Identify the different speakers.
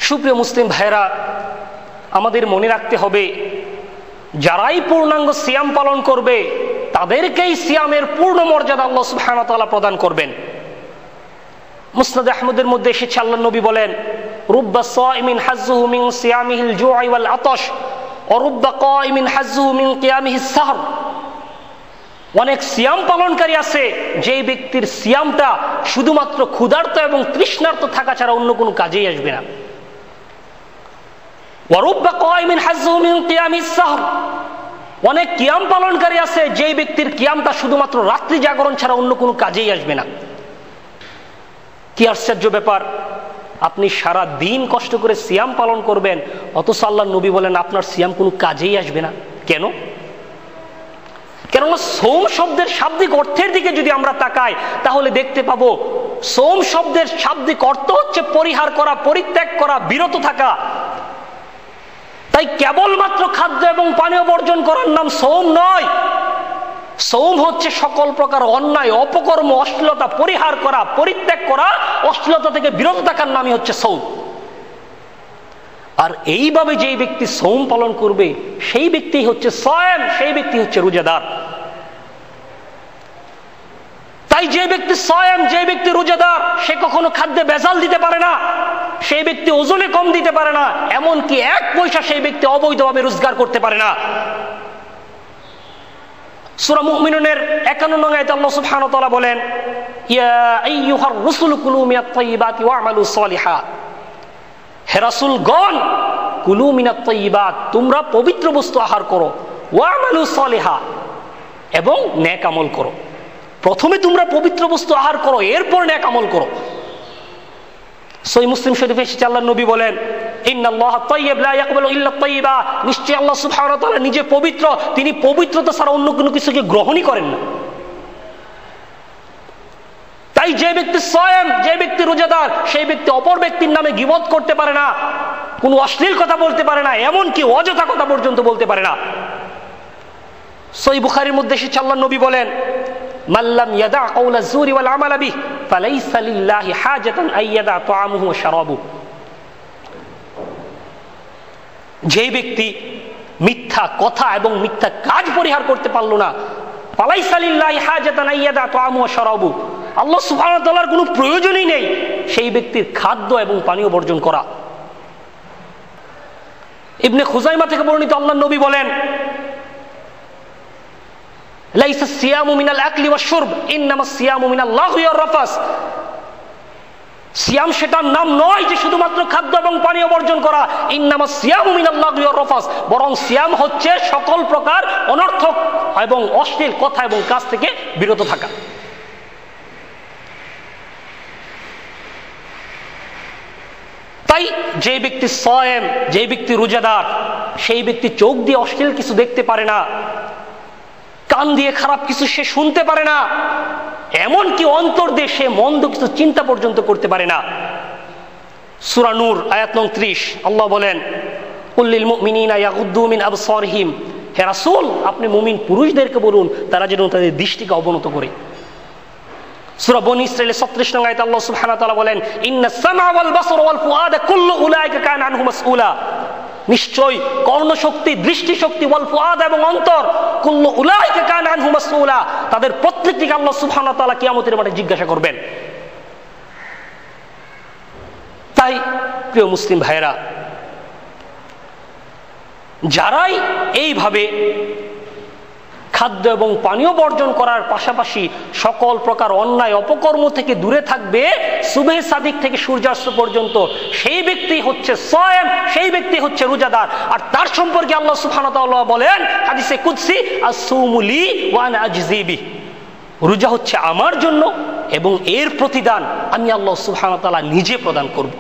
Speaker 1: সুপ্রিয় মুসলিম ভাইরা, আমাদের মনে রাখতে হবে, যারাই পূর্ণাঙ্গ সিয়াম পালন করবে তাদেরকেই সিয়ামের পূর্ণ মর্যাদা আল্লাহ সুবহানাহু ওয়া তাআলা প্রদান করবেন। মুসনাদ আহমদের মধ্যে এসেছে, আল্লাহর নবী বলেন, রুব্বা সাইমিন হাজ্জুহু মিন সিয়ামিহিল জু'i ওয়াল আতাশ ওয়া রুব্বা কাইমিন হাজ্জুহু মিন কিয়ামিহিস সাহর। অনেক সিয়াম পালনকারী আছে যেই ব্যক্তির সিয়ামটা শুধুমাত্র ক্ষুধার্ত এবং তৃষ্ণার্ত থাকা ছাড়া অন্য কোনো কাজেই আসবে না। ওয়া রুব্বা কাইমিন হাজ্জুহু মিন কিয়ামিস সাহর। অনেক কিয়াম পালনকারী আছে যেই ব্যক্তির কিয়ামটা শুধুমাত্র রাত্রি জাগরণ ছাড়া অন্য কোনো কাজেই আসবে না। কি আশ্চর্য ব্যাপার! আপনি সারা দিন কষ্ট করে সিয়াম পালন করবেন, অথচ আল্লাহর নবী বলেন আপনার সিয়াম কোনো কাজেই আসবে না। কেন? কেননা সৌম শব্দের শাব্দিক অর্থের দিকে যদি আমরা তাকাই তাহলে দেখতে পাবো সৌম শব্দের শাব্দিক অর্থ হচ্ছে পরিহার করা, পরিত্যাগ করা, বিরত থাকা। তাই কেবলমাত্র খাদ্য এবং পানীয় বর্জন করার নাম সৌম নয়। সৌম হচ্ছে সকল প্রকার অন্যায়, অপকর্ম, অশ্লীলতা পরিহার করা, পরিত্যাগ করা, অশ্লীলতা থেকে বিরত থাকার নামই হচ্ছে সৌম। আর এইভাবে যেই ব্যক্তি সৌম পালন করবে সেই ব্যক্তি হচ্ছে সায়েম, সেই ব্যক্তি হচ্ছে রোজাদার। তাই যে ব্যক্তি সায়েম, যে ব্যক্তি রোজাদার, সে কখনো খাদ্যে ভেজাল দিতে পারে না, সেই ব্যক্তি ওজনে কম দিতে পারে না, এমনকি এক পয়সা সেই ব্যক্তি অবৈধভাবে রোজগার করতে পারে না। সূরা মুমিনুনের 51 নং আয়াতে আল্লাহ সুবহানাহু ওয়া তাআলা বলেন, ইয়া আইয়ুহার রাসূল কুলু মিনাত তাইয়্যিবাতি ওয়া'মালু সালিহাত। হে রাসূলগণ, কুলু মিনাত তাইয়্যিবাত, তোমরা পবিত্র বস্তু আহার করো, ওয়া'মালু সালিহাত, এবং নেক আমল করো। প্রথমে তোমরা পবিত্র বস্তু আহার করো, এরপর নেক আমল করো। সহিহ মুসলিম শরীফে এসেছে, আল্লাহর নবী বলেন, ইন্নাল্লাহা তাইয়্যিব লা ইয়াকবালু ইল্লা তাইয়্যিবা। নিশ্চয়ই আল্লাহ সুবহানাহু ওয়া তাআলা নিজে পবিত্র, তিনি পবিত্রতা ছাড়া অন্য কোনো কিছুকে গ্রহণই করেন না। তাই যে ব্যক্তি সায়েম, যে ব্যক্তি রোজাদার, সেই ব্যক্তি অপর ব্যক্তির নামে গীবত করতে পারে না, কোনো অশ্লীল কথা বলতে পারে না, এমনকি অযথা কথা পর্যন্ত বলতে পারে না। সহিহ বুখারীর মধ্যে এসেছে, আল্লাহর নবী বলেন, মাল্লাম ইয়াদা কাওলা যুরি ওয়াল আমালা বিহি ফালাইসা লিল্লাহি হাজাতান আইয়াদা তাআমুহু ওয়া শারাবুহু। যে ব্যক্তি মিথ্যা কথা এবং মিথ্যা কাজ পরিহার করতে পারলো না, ফালাইসা লিল্লাহি হাজাতান আইয়াদা তাআমুহু ওয়া শারাবুহু, আল্লাহ সুবহানাহু ওয়া তাআলার কোনো প্রয়োজনই নেই সেই ব্যক্তির খাদ্য এবং পানীয় বর্জন করা। ইবনে খুজাইমা থেকে বর্ণিত, আল্লাহর নবী বলেন, লাইসা সিয়ামু মিনাল আকলি ওয়াশ শুরব ইন্নামাস সিয়ামু মিনাল লাগহি ওয়ার রাফাস। সিয়াম সেটার নাম নয় যে শুধুমাত্র খাদ্য এবং পানীয় বর্জন করা, ইন্নামাস সিয়ামু মিনাল লাগহি ওয়ার রাফাস, বরং সিয়াম হচ্ছে সকল প্রকার অনর্থক এবং অশ্লীল কথা এবং কাজ থেকে বিরত থাকা। তাই যে ব্যক্তি সায়েম, যে ব্যক্তি রোজাদার, সেই ব্যক্তি চোখ দিয়ে অশ্লীল কিছু দেখতে পারে না, কান দিয়ে খারাপ কিছু সে শুনতে পারে না, এমনকি অন্তর দিয়ে সে মন্দ কিছু চিন্তা পর্যন্ত করতে পারে না। সূরা নূর আয়াত নং 30 আল্লাহ বলেন, কুল লিল মুমিনিনা ইয়াগুদ্দু মিন আবসারিহিম। হে রাসূল, আপনি মুমিন পুরুষদেরকে বলুন তারা যেন তাদের দৃষ্টিকে অবনত করে। সূরা বনী ইসরাঈলের 36 নং আয়াতে আল্লাহ সুবহানাহু ওয়া তাআলা বলেন, ইন্নাস সামআ ওয়াল বাসারা ওয়াল ফুআদা কুল্লু উলাইকা কানা আনহু মাসউলা। নিশ্চয় কর্ণশক্তি, দৃষ্টিশক্তি, ওয়াল ফুআদ এবং অন্তর, কুল্লু উলাইকা কানা আনহু মাসউলা, তাদের প্রত্যেকটিকে আল্লাহ সুবহানাহু ওয়া তাআলা কিয়ামতের মাঠে জিজ্ঞাসা করবেন। তাই প্রিয় মুসলিম ভাইরা, যারাই এইভাবে খাদ্য এবং পানীয় বর্জন করার পাশাপাশি সকল প্রকার অন্যায় অপকর্ম থেকে দূরে থাকবে সুবহে সাদিক থেকে সূর্যাস্ত পর্যন্ত, সেই ব্যক্তি হচ্ছে সায়েম, সেই ব্যক্তি হচ্ছে রোজাদার। আর তার সম্পর্কে আল্লাহ সুবহানাহু ওয়া তাআলা বলেন হাদিসে কুদসি, আসসুমু লি ওয়া আনা আজজি বিহি, রোজা হচ্ছে আমার জন্য এবং এর প্রতিদান আমি আল্লাহ সুবহানাহু ওয়া তাআলা নিজে প্রদান করব।